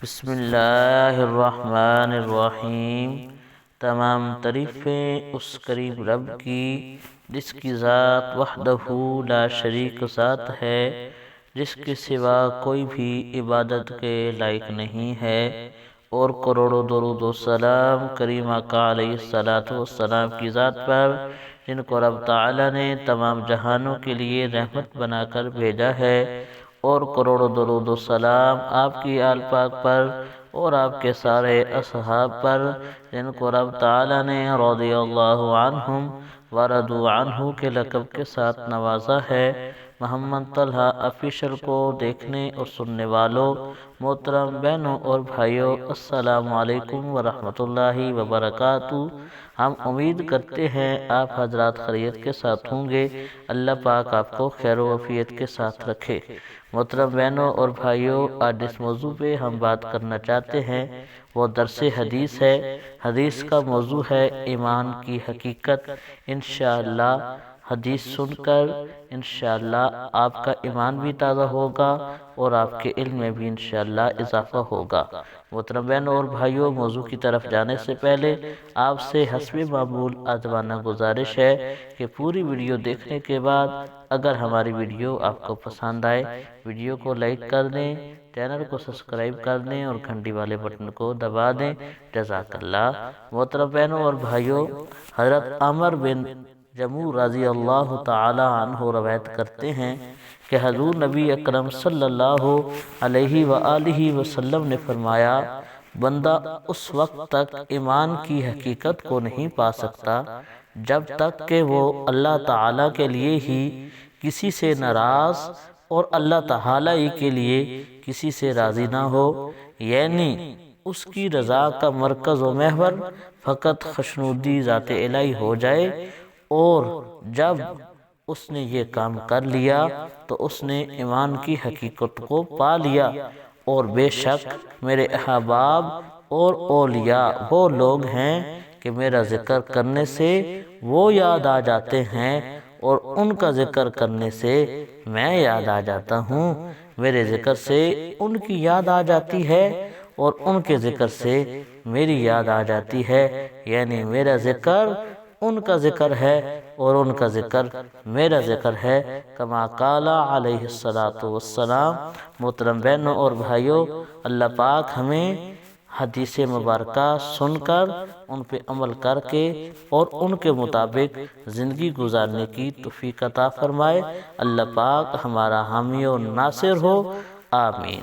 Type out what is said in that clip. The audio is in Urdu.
بسم اللہ الرحمن الرحیم۔ تمام تعریفیں اس کریم رب کی جس کی ذات وحدہ لا شریک ذات ہے، جس کے سوا کوئی بھی عبادت کے لائق نہیں ہے، اور کروڑوں درود و سلام کریم آقا علیہ الصلوۃ والسلام کی ذات پر، جن کو رب تعالی نے تمام جہانوں کے لیے رحمت بنا کر بھیجا ہے، اور کروڑوں درود و سلام آپ کی آل پاک پر اور آپ کے سارے اصحاب پر، جن کو رب تعالی نے رضی اللہ عنہم ورضوا عنہ کے لقب کے ساتھ نوازا ہے۔ محمد طلحہ آفیشل کو دیکھنے اور سننے والوں، محترم بہنوں اور بھائیوں، السلام علیکم ورحمۃ اللہ وبرکاتہ۔ ہم امید کرتے ہیں آپ حضرات خیریت کے ساتھ ہوں گے۔ اللہ پاک آپ کو خیر و عافیت کے ساتھ رکھے۔ محترم بہنوں اور بھائیوں، آج جس موضوع پہ ہم بات کرنا چاہتے ہیں وہ درس حدیث ہے۔ حدیث کا موضوع ہے ایمان کی حقیقت۔ انشاءاللہ حدیث سن کر انشاءاللہ آپ کا ایمان بھی تازہ ہوگا اور آپ کے علم میں بھی انشاءاللہ اضافہ ہوگا۔ محترم بہنوں اور بھائیوں، موضوع کی طرف جانے سے پہلے آپ سے حسب معمول ادبانہ گزارش ہے کہ پوری ویڈیو دیکھنے کے بعد اگر ہماری ویڈیو آپ کو پسند آئے، ویڈیو کو لائک کر دیں، چینل کو سبسکرائب کر دیں اور گھنٹی والے بٹن کو دبا دیں۔ جزاک اللہ۔ محترم بہنوں اور بھائیوں، حضرت عمر بن جموح رضی اللہ تعالی عنہ روایت کرتے ہیں کہ حضور نبی اکرم صلی اللہ علیہ وآلہ وسلم نے فرمایا، بندہ اس وقت تک ایمان کی حقیقت کو نہیں پا سکتا جب تک کہ وہ اللہ تعالیٰ کے لیے ہی کسی سے ناراض اور اللہ تعالیٰ ہی کے لیے کسی سے راضی نہ ہو، یعنی اس کی رضا کا مرکز و محور فقط خشنودی ذات الہی ہو جائے۔ اور جب اس نے یہ کام کر لیا تو اس نے ایمان کی حقیقت کو پا لیا۔ اور بے شک میرے احباب اور اولیاء وہ لوگ ہیں کہ میرا ذکر کرنے سے وہ یاد آ جاتے ہیں، اور ان کا ذکر کرنے سے میں یاد آ جاتا ہوں۔ میرے ذکر سے ان کی یاد آ جاتی ہے اور ان کے ذکر سے میری یاد آ جاتی ہے، یعنی میرا ذکر ان کا ذکر ہے اور ان کا ذکر میرا ذکر ہے، کما قال علیہ الصلوۃ والسلام۔ محترم بہنوں اور بھائیوں، اللہ پاک ہمیں حدیث مبارکہ سن کر ان پہ عمل کر کے اور ان کے مطابق زندگی گزارنے کی توفیق عطا فرمائے۔ اللہ پاک ہمارا حامی و ناصر ہو، آمین۔